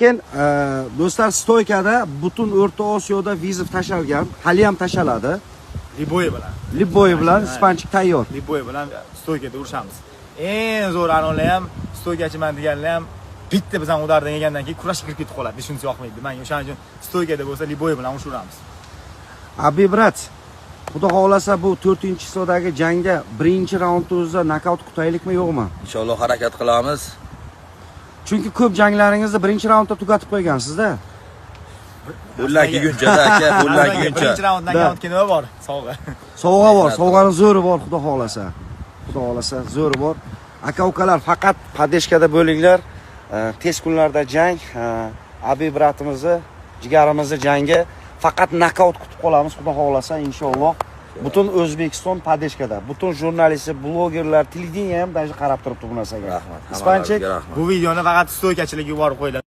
Lekin do'stlar, stoykada butun O'rta Osiyoda vizif tashalgan, hali ham tashaladi. Liboy bilan ispanchik tayyor. Liboy bilan stoykada urishamiz. Eng zo'r anonlar ham, stoykachiman deganlar ham bitta bizdan udardan yegandan keyin kurashga kirib ketib qoladi. Shunisi yoqmaydi. Menga o'shaning uchun stoykada bo'lsa Liboy bilan urishamiz. Abi brat, xudo xolasa bu 4-hissodagi jangda birinchi raundimizda nokaut qutaylikmi yo'qmi? Inshaalloh harakat qilamiz. Chunki ko'p janglaringizni birinchi raundda tugatib qo'ygansizda. O'laki gunchada aka, o'laki guncha. Birinchi raunddan keyin nima bor? Sovg'a. Sovg'a bor, sovg'aning zo'ri bor, xudo xolasa. Xudo xolasa zo'ri bor. Aka-ukalar faqat padeshkada bo'linglar. Tez kunlarda jang, Abi bratimizni, jigarimizni jangi faqat nokaut kutib qolamiz, xudo xolasa inshaalloh. Butun O'zbekiston padeshkada, butun jurnalistlar, blogerlar, televideniya ham qarab turibdi bu narsaga. Rahmat. Ispanchik Bu videoni faqat stoykachilikka yuborib qo'yiladi.